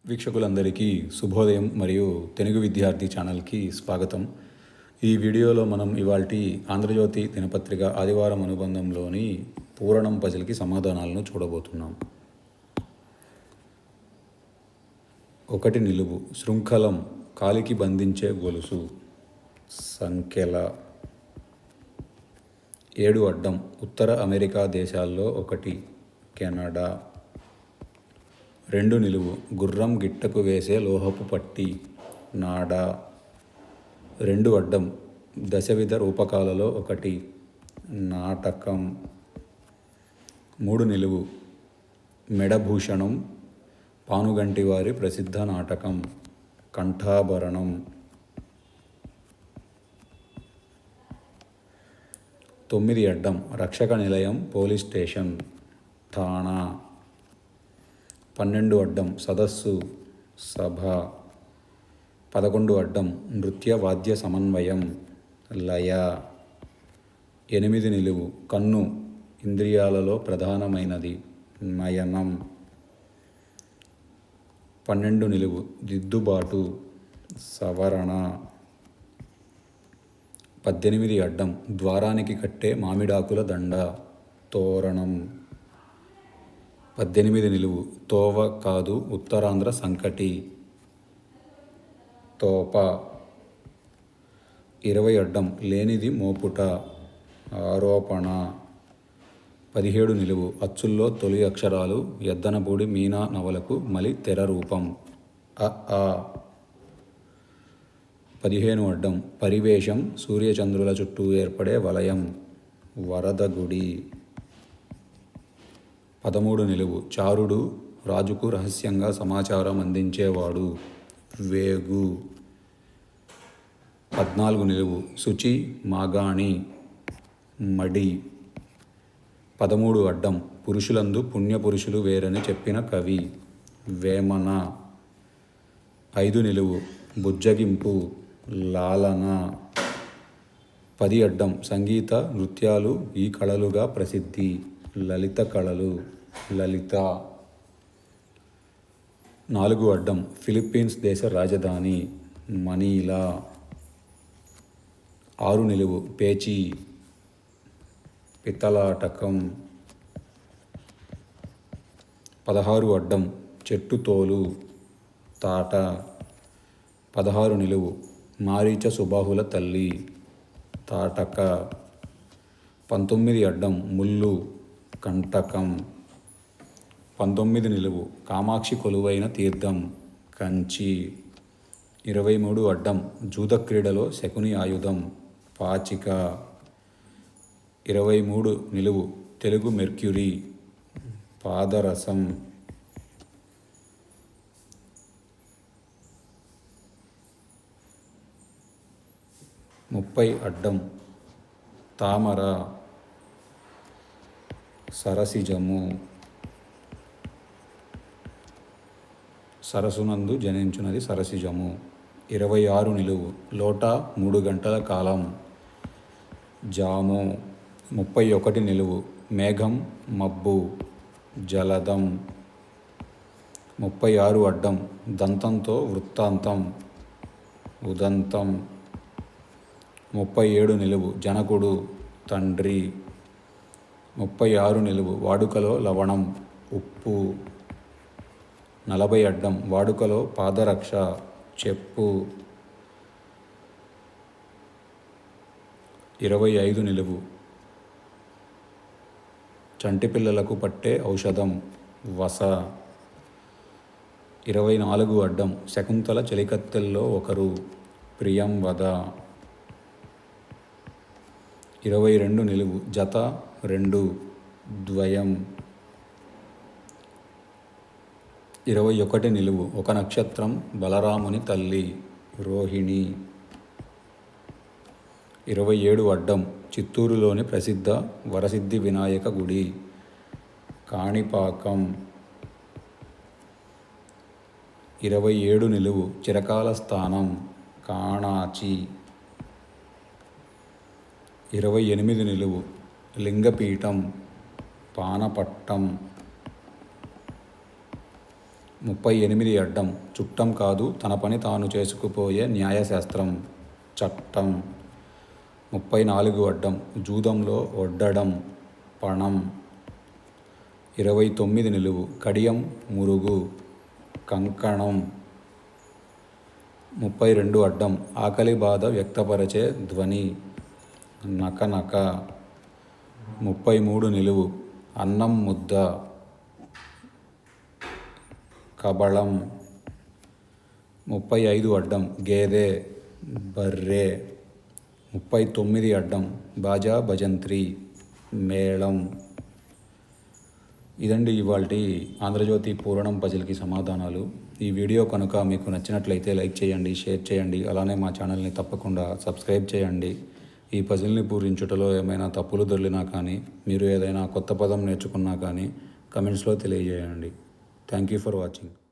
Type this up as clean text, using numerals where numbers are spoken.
వీక్షకులందరికీ శుభోదయం మరియు తెలుగు విద్యార్థి ఛానల్కి స్వాగతం. ఈ వీడియోలో మనం ఇవాల్టి ఆంధ్రజ్యోతి దినపత్రిక ఆదివారం అనుబంధంలోని పూరణం పజిల్కి సమాధానాలను చూడబోతున్నాం. 1 నిలువు, శృంఖలం, కాలికి బంధించే గొలుసు, సంఖ్యల. 7 అడ్డం, ఉత్తర అమెరికా దేశాల్లో ఒకటి, కెనడా. 2 నిలువు, గుర్రం గిట్టకు వేసే లోహపు పట్టి, నాడ. 2 అడ్డం, దశవిధ రూపకాలలో ఒకటి, నాటకం. 3 నిలువు, మెడభూషణం, పానుగంటి వారి ప్రసిద్ధ నాటకం, కంఠాభరణం. 9 అడ్డం, రక్షక నిలయం, పోలీస్ స్టేషన్, ఠాణా. 12 అడ్డం, సదస్సు, సభ. 11 అడ్డం, నృత్య వాద్య సమన్వయం, లయ. 8 నిలువు, కన్ను, ఇంద్రియాలలో ప్రధానమైనది, నయనం. 12 నిలువు, దిద్దుబాటు, సవరణ. 18 అడ్డం, ద్వారానికి కట్టే మామిడాకుల దండ, తోరణం. 18 నిలువు, తోవ కాదు ఉత్తరాంధ్ర సంకటి, తోప. 20 అడ్డం, లేనిది మోపుట, ఆరోపణ. 17 నిలువు, అచ్చుల్లో తొలి అక్షరాలు, ఎద్దనపూడి మీనా నవలకు మలి తెర రూపం, అ ఆ. 15 అడ్డం, పరివేషం, సూర్యచంద్రుల చుట్టూ ఏర్పడే వలయం, వరదగుడి. 13 నిలువు, చారుడు, రాజుకు రహస్యంగా సమాచారం అందించేవాడు, వేగు. 14 నిలువు, శుచి, మాగాణి, మడి. 13 అడ్డం, పురుషులందు పుణ్యపురుషులు వేరని చెప్పిన కవి, వేమన. 5 నిలువు, బుజ్జగింపు, లాలన. 10 అడ్డం, సంగీత నృత్యాలు ఈ కళలుగా ప్రసిద్ధి, లలిత కళలు, లలిత. 4 అడ్డం, ఫిలిప్పీన్స్ దేశ రాజధాని, మనీలా. 6 నిలువు, పేచీ, పితలాటకం. 16 అడ్డం, చెట్టు తోలు, తాట. 16 నిలువు, మారీచ సుబాహుల తల్లి, తాటక. 19 అడ్డం, ముల్లు, కంటకం. 19 నిలువు, కామాక్షి కొలువైన తీర్థం, కంచి. 23 అడ్డం, జూద క్రీడలో శకుని ఆయుధం, పాచిక. 23 నిలువు, తెలుగు మెర్క్యూరీ, పాదరసం. 30 అడ్డం, తామర, సరసిజము. సరసునందు జనించున్నది సరసిజము. 26 నిలువు, లోట, 3 గంటల కాలం, జాము. 31 నిలువు, మేఘం, మబ్బు, జలదం. 36 అడ్డం, దంతంతో వృత్తాంతం, ఉదంతం. 37 నిలువు, జనకుడు, తండ్రి. 36 నిలువు, వాడుకలో లవణం, ఉప్పు. 40 అడ్డం, వాడుకలో పాదరక్ష, చెప్పు. 25 నిలువు, చంటి పిల్లలకు పట్టే ఔషధం, వస. 24 అడ్డం, శకుంతల చెలికత్తెల్లో ఒకరు, ప్రియంవద. 22 నిలువు, జత, 2, ద్వయం. 21 నిలువు, ఒక నక్షత్రం, బలరాముని తల్లి, రోహిణి. 27 అడ్డం, చిత్తూరులోని ప్రసిద్ధ వరసిద్ధి వినాయక గుడి, కాణిపాకం. 27 నిలువు, చిరకాల స్థానం, కాణాచి. 28 నిలువు, లింగపీఠం, పానపట్టం. 38 అడ్డం. చుట్టం కాదు తన పని తాను చేసుకుపోయే న్యాయశాస్త్రం చట్టం. 34 అడ్డం. జూదంలో ఒడ్డడం పణం. 29 నిలువు. కడియం మురుగు కంకణం. 32 అడ్డం. ఆకలి బాధ వ్యక్తపరచే ధ్వని నకనక. 33 నిలువు. అన్నం ముద్ద కబళం. 35 అడ్డం. గేదె బర్రె. 39 అడ్డం. బాజా భజంత్రి మేళం. ఇదండి ఇవాల్టి ఆంధ్రజ్యోతి పూరణం పజిల్కి సమాధానాలు. ఈ వీడియో కనుక మీకు నచ్చినట్లయితే లైక్ చేయండి, షేర్ చేయండి. అలానే మా ఛానల్ని తప్పకుండా సబ్స్క్రైబ్ చేయండి. ఈ పజిల్ని పూరించుటలో ఏమైనా తప్పులు దొర్లినా కానీ, మీరు ఏదైనా కొత్త పదం నేర్చుకున్నా కానీ కమెంట్స్లో తెలియజేయండి. Thank you for watching.